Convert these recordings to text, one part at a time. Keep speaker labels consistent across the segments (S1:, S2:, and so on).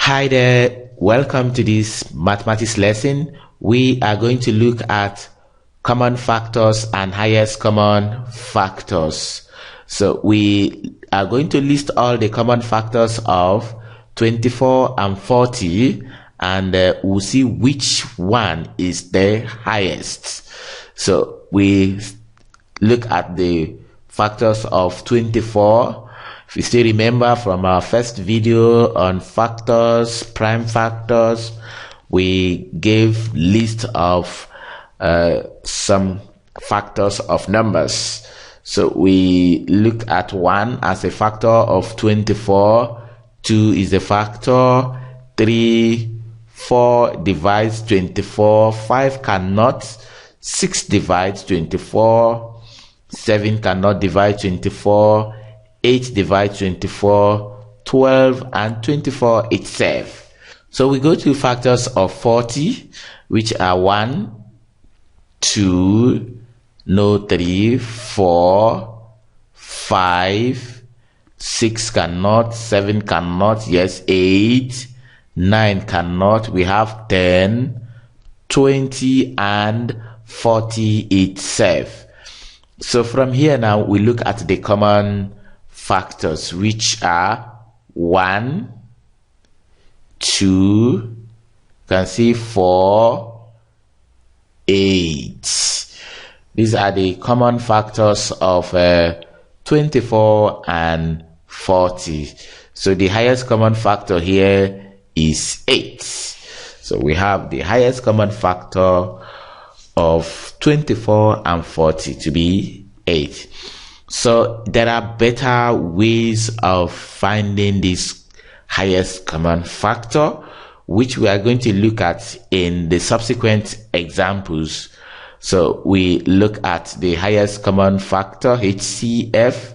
S1: Hi there, welcome to this mathematics lesson. We are going to look at common factors and highest common factors. So we are going to list all the common factors of 24 and 40, and we'll see which one is the highest. So we look at the factors of 24. If you still remember from our first video on factors, prime factors, we gave list of some factors of numbers. So we look at 1 as a factor of 24, 2 is a factor, 3, 4 divides 24, 5 cannot, 6 divides 24, 7 cannot divide 24, 8 divides 24, 12, and 24 itself. So we go to factors of 40, which are 1, 2, no 3, 4, 5, 6 cannot, 7 cannot, yes, 8, 9 cannot, we have 10, 20, and 40 itself. So from here now, we look at the common factors, which are 1, 2, you can see 4, 8. These are the common factors of 24 and 40. So the highest common factor here is 8. So we have the highest common factor of 24 and 40 to be 8. So there are better ways of finding this highest common factor, which we are going to look at in the subsequent examples. So we look at the highest common factor, HCF.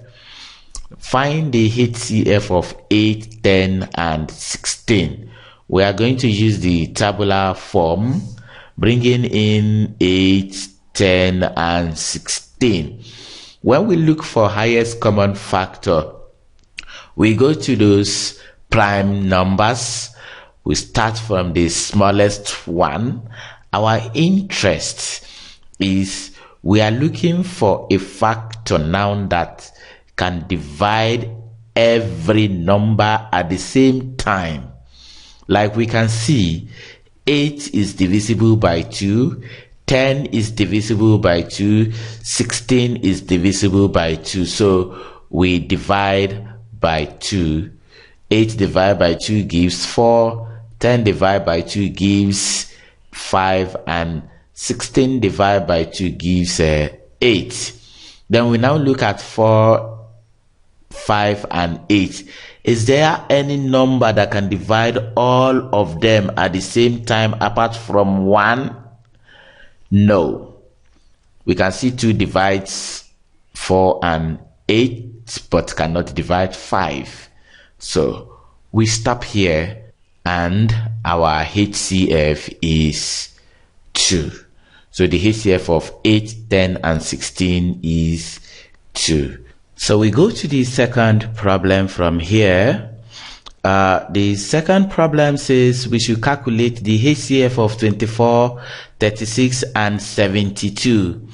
S1: Find the HCF of 8, 10, and 16. We are going to use the tabular form, bringing in 8, 10, and 16. When we look for highest common factor, we go to those prime numbers. We start from the smallest one. Our interest is we are looking for a factor now that can divide every number at the same time. Like we can see, 8 is divisible by 2, 10 is divisible by 2, 16 is divisible by 2. So we divide by 2. 8 divided by 2 gives 4, 10 divided by 2 gives 5, and 16 divided by 2 gives 8. Then we now look at 4, 5, and 8. Is there any number that can divide all of them at the same time apart from 1? No. We can see 2 divides 4 and 8, but cannot divide 5. So we stop here, and our HCF is 2. So the HCF of 8, 10, and 16 is 2. So we go to the second problem from here. The second problem says we should calculate the HCF of 24, 36, and 72.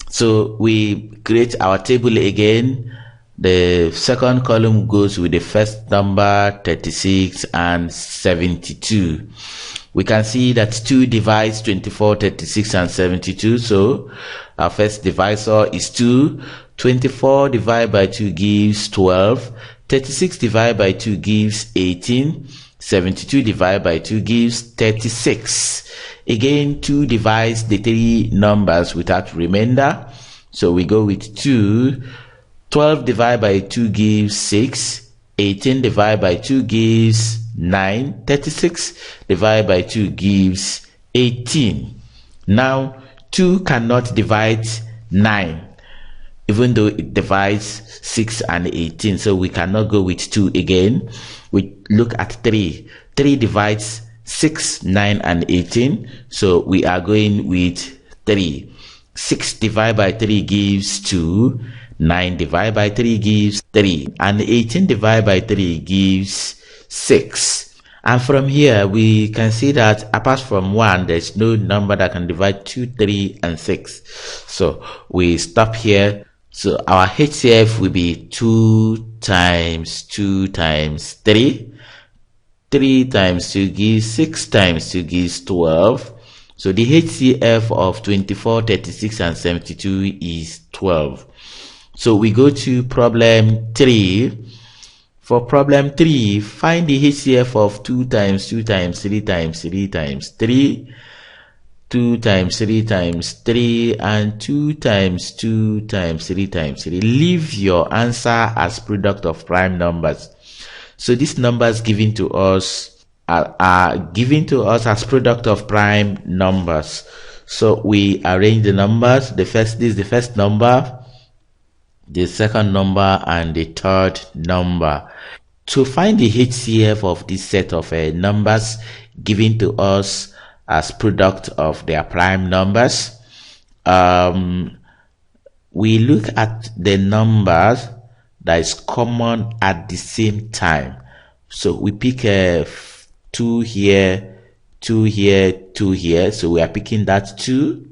S1: So we create our table again. The second column goes with the first number, 36, and 72. We can see that 2 divides 24, 36, and 72. So our first divisor is 2. 24 divided by 2 gives 12. 36 divided by 2 gives 18. 72 divided by 2 gives 36. Again, 2 divides the 3 numbers without remainder. So we go with 2. 12 divided by 2 gives 6. 18 divided by 2 gives 9. 36 divided by 2 gives 18. Now, 2 cannot divide 9. Even though it divides 6 and 18, so we cannot go with 2 again. We look at 3. 3 divides 6, 9, and 18, so we are going with 3. 6 divided by 3 gives 2. 9 divided by 3 gives 3. And 18 divided by 3 gives 6. And from here, we can see that apart from 1, there's no number that can divide 2, 3, and 6. So we stop here. So our HCF will be 2 times 2 times 3. 3 times 2 gives 6 times 2 gives 12. So the HCF of 24, 36, and 72 is 12. So we go to problem 3. For problem 3, find the HCF of 2 times 2 times 3 times 3 times 3, 2 times 3 times 3, and 2 times 2 times 3 times 3. Leave your answer as product of prime numbers. So these numbers given to us are given to us as product of prime numbers. So we arrange the numbers. This is the first number, the second number, and the third number. To find the HCF of this set of numbers given to us as product of their prime numbers, we look at the numbers that is common at the same time. So we pick 2 here, 2 here, 2 here. So we are picking that 2.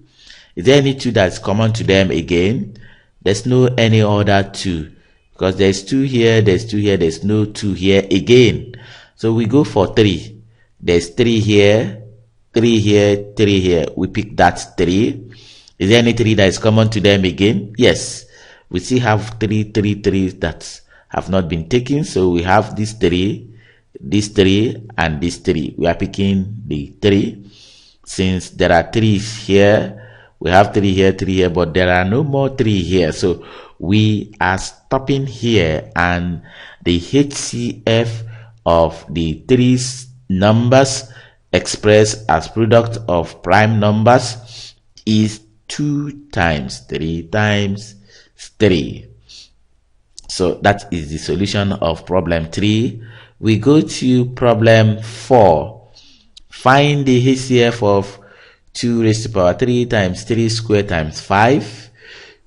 S1: Is there any 2 that's common to them again? There's no any other 2, because there's 2 here, there's 2 here, there's no 2 here again. So we go for 3. There's 3 here, 3 here, 3 here. We pick that 3. Is there any 3 that is common to them again? Yes. We still have 3 that have not been taken. So we have this 3, and this 3. We are picking the 3. Since there are 3s here, we have 3 here, 3 here, but there are no more 3 here. So we are stopping here, and the HCF of the 3 numbers expressed as product of prime numbers is 2 times 3 times 3. So that is the solution of problem 3. We go to problem 4. Find the HCF of 2 raised to power 3 times 3 squared times 5,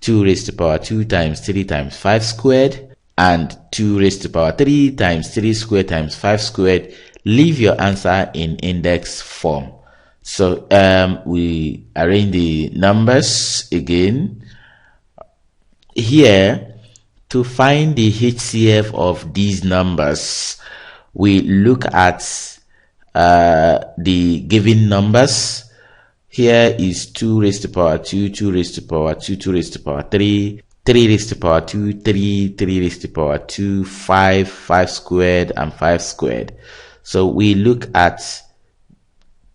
S1: 2 raised to power 2 times 3 times 5 squared, and 2 raised to power 3 times 3 squared times 5 squared. Leave your answer in index form. So we arrange the numbers again. Here, to find the HCF of these numbers, we look at the given numbers. Here is 2 raised to power 2, 2 raised to power 2, 2 raised to power 3, 3 raised to power 2, 3, 3 raised to power 2, 5, 5 squared, and 5 squared. So we look at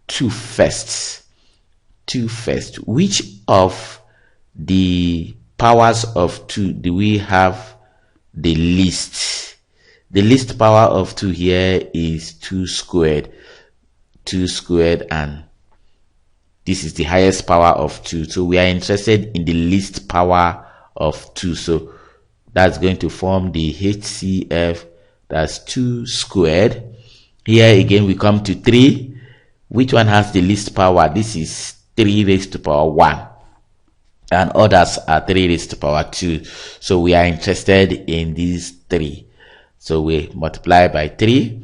S1: 2 first. Which of the powers of 2 do we have the least? The least power of 2 here is 2 squared. 2 squared, and this is the highest power of 2. So we are interested in the least power of 2. So that's going to form the HCF. That's 2 squared. Here again we come to 3. Which one has the least power? This is 3 raised to power 1. And others are 3 raised to power 2. So we are interested in these 3. So we multiply by 3.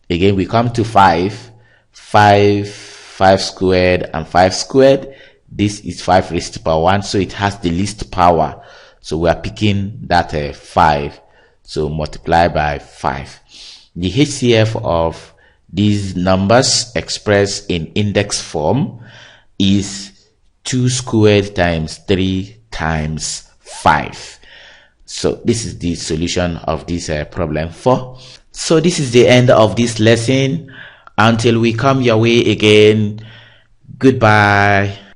S1: Again we come to 5. 5 squared, and 5 squared. This is 5 raised to power 1, so it has the least power. So we are picking that 5. So multiply by 5. The HCF of these numbers expressed in index form is 2 squared times 3 times 5. So this is the solution of this problem 4. So this is the end of this lesson. Until we come your way again, goodbye.